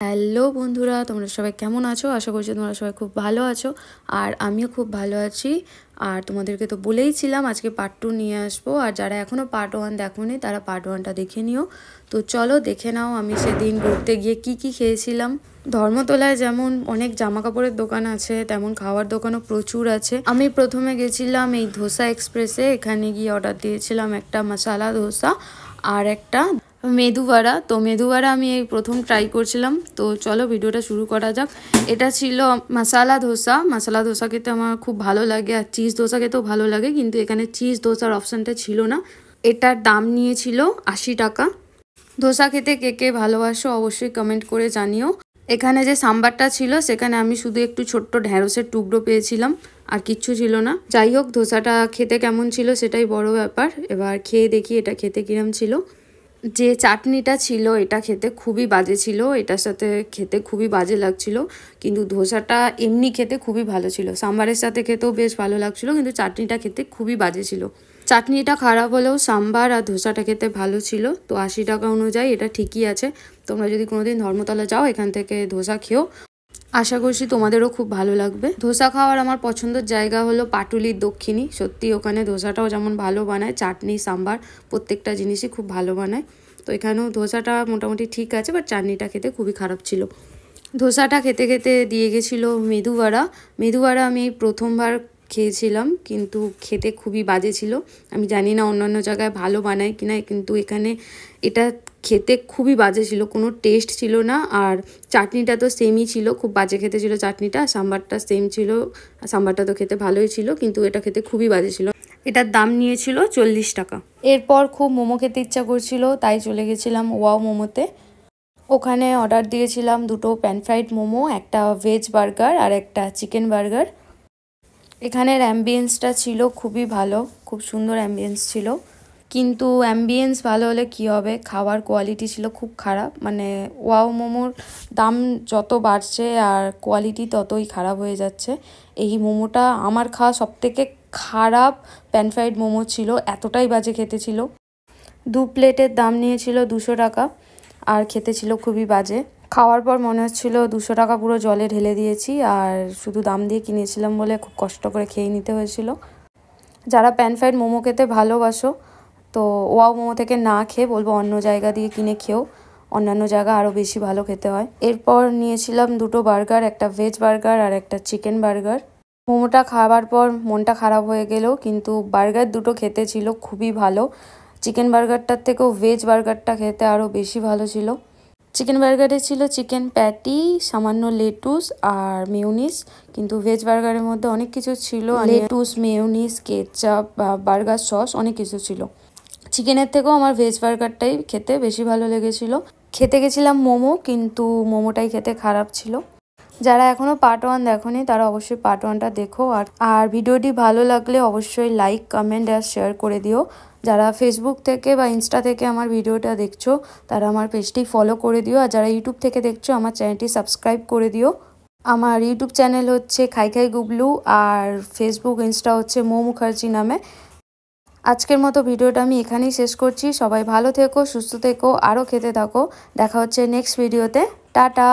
Hello বন্ধুরা, তোমরা সবাই কেমন আছো? আশা করছি তোমরা সবাই খুব ভালো আছো। আর আমিও খুব ভালো আছি। আর তোমাদেরকে তো বলেইছিলাম আজকে পার্ট 2 নিয়ে আসবো। আর যারা এখনও পার্ট 1 দেখোনি তারা পার্ট 1টা দেখে নিও। তো চলো দেখে নাও আমি সেদিন ঘুরতে গিয়ে কি খেয়েছিলাম। ধর্মতলায় যেমন অনেক জামা কাপড়ের দোকান আছে, তেমন খাওয়ার দোকানও প্রচুর আছে। আমি প্রথমে গেছিলাম এই ধোসা এক্সপ্রেসে। এখানে গিয়ে অর্ডার দিয়েছিলাম একটা মশালা ধোসা আর একটা মেদুবড়া। তো মেদুবড়া আমি এই প্রথম ট্রাই করছিলাম। তো চলো ভিডিওটা শুরু করা যাক। এটা ছিল মশালা ধোসা। মশালা ধোসা খেতে আমার খুব ভালো লাগে, আর চিজ ধোসা খেতেও ভালো লাগে, কিন্তু এখানে চিজ ধোসার অপশানটা ছিল না। এটার দাম নিয়েছিল 80 টাকা। ধোসা খেতে কে কে ভালোবাসো অবশ্যই কমেন্ট করে জানিও। এখানে যে সাম্বারটা ছিল সেখানে আমি শুধু একটু ছোট্ট ঢ্যাঁড়সের টুকরো পেয়েছিলাম, আর কিচ্ছু ছিল না। যাই হোক, ধোসাটা খেতে কেমন ছিল সেটাই বড় ব্যাপার। এবার খেয়ে দেখি এটা খেতে কিরম ছিল। যে চাটনিটা ছিল এটা খেতে খুবই বাজে ছিল, এটার সাথে খেতে খুবই বাজে লাগছিল। কিন্তু ধোসাটা এমনি খেতে খুবই ভালো ছিল, সাম্বারের সাথে খেতেও বেশ ভালো লাগছিল, কিন্তু চাটনিটা খেতে খুবই বাজে ছিল। চাটনিটা খারাপ হলেও সাম্বার আর ধোসাটা খেতে ভালো ছিল। তো 80 টাকা অনুযায়ী এটা ঠিকই আছে। তোমরা যদি কোনোদিন ধর্মতলা যাও এখান থেকে ধোসা খেও, আশা করছি তোমাদেরও খুব ভালো লাগবে। ধোসা খাওয়ার আমার পছন্দের জায়গা হলো পাটুলির দক্ষিণী। সত্যি ওখানে ধোসাটাও যেমন ভালো বানায়, চাটনি সাম্বার প্রত্যেকটা জিনিসই খুব ভালো বানায়। তো এখানেও ধোসাটা মোটামুটি ঠিক আছে, বাট চাটনিটা খেতে খুবই খারাপ ছিল। ধোসাটা খেতে খেতে দিয়ে গেছিলো মেদুবড়া। মেদুবড়া আমি প্রথমবার খেয়েছিলাম, কিন্তু খেতে খুবই বাজে ছিল। আমি জানি না অন্যান্য জায়গায় ভালো বানায় কিনা, কিন্তু এখানে এটা খেতে খুবই বাজে ছিল, কোনো টেস্ট ছিল না। আর চাটনিটা তো সেমই ছিল, খুব বাজে খেতে ছিল চাটনিটা। সাম্বারটা সেম ছিল, সাম্বারটা তো খেতে ভালোই ছিল, কিন্তু এটা খেতে খুবই বাজে ছিল। এটার দাম নিয়েছিল 40 টাকা। এরপর খুব মোমো খেতে ইচ্ছা করছিল, তাই চলে গেছিলাম ওয়াও মোমোতে। ওখানে অর্ডার দিয়েছিলাম দুটো প্যান ফ্রাইড মোমো, একটা ভেজ বার্গার আর একটা চিকেন বার্গার। এখানের অ্যাম্বিয়েন্সটা ছিল খুবই ভালো, খুব সুন্দর অ্যাম্বিয়েন্স ছিল। কিন্তু অ্যাম্বিয়েন্স ভালো হলে কি হবে, খাওয়ার কোয়ালিটি ছিল খুব খারাপ। মানে ওয়াও মোমোর দাম যত বাড়ছে আর কোয়ালিটি ততই খারাপ হয়ে যাচ্ছে। এই মোমোটা আমার খাওয়া সবথেকে খারাপ প্যান ফ্রাইড মোমো ছিল, এতটাই বাজে খেতে ছিল। 2 প্লেটের দাম নিয়েছিল 200 টাকা, আর খেতে ছিল খুবই বাজে। খাওয়ার পর মনে হচ্ছিল 200 টাকা পুরো জলে ঢেলে দিয়েছি, আর শুধু দাম দিয়ে কিনেছিলাম বলে খুব কষ্ট করে খেয়ে নিতে হয়েছিল। যারা প্যান ফ্রাইড মোমো খেতে ভালোবাসো, তো ওয়াও মোমো থেকে না খেয়ে বলবো অন্য জায়গা দিয়ে কিনে খেও, অন্যান্য জায়গা আরও বেশি ভালো খেতে হয়। এরপর নিয়েছিলাম দুটো বার্গার, একটা ভেজ বার্গার আর একটা চিকেন বার্গার। মোমোটা খাওয়ার পর মনটা খারাপ হয়ে গেলেও কিন্তু বার্গার দুটো খেতে ছিল খুবই ভালো। চিকেন বার্গারটার থেকেও ভেজ বার্গারটা খেতে আরও বেশি ভালো ছিল। চিকেন বার্গারে ছিল চিকেন প্যাটি, সামান্য লেটুস আর মেয়োনিজ, কিন্তু ভেজ বার্গারের মধ্যে অনেক কিছু ছিল, lettuce, mayonnaise, ketchup, burger sauce, অনেক কিছু ছিল। চিকেনের থেকেও আমার ভেজ বার্গারটাই খেতে বেশি ভালো লেগেছিল। খেতে গেছিলাম মোমো, কিন্তু মোমোটাই খেতে খারাপ ছিল। যারা এখনও পার্ট 1 দেখোনি তারা অবশ্যই পার্ট 1টা দেখো। আর ভিডিওটি ভালো লাগলে অবশ্যই লাইক, কমেন্ট আর শেয়ার করে দিও। যারা ফেসবুক থেকে বা ইনস্টা থেকে আমার ভিডিওটা দেখছো তারা আমার পেজটি ফলো করে দিও। আর যারা ইউটিউব থেকে দেখছো আমার চ্যানেলটি সাবস্ক্রাইব করে দিও। আমার ইউটিউব চ্যানেল হচ্ছে খাই খাই গুবলু, আর ফেসবুক ইনস্টা হচ্ছে মৌ মুখার্জি নামে। আজকের মতো ভিডিওটা আমি এখানেই শেষ করছি। সবাই ভালো থেকো, সুস্থ থেকো, আরও খেতে থাকো। দেখা হচ্ছে নেক্সট ভিডিওতে। টাটা।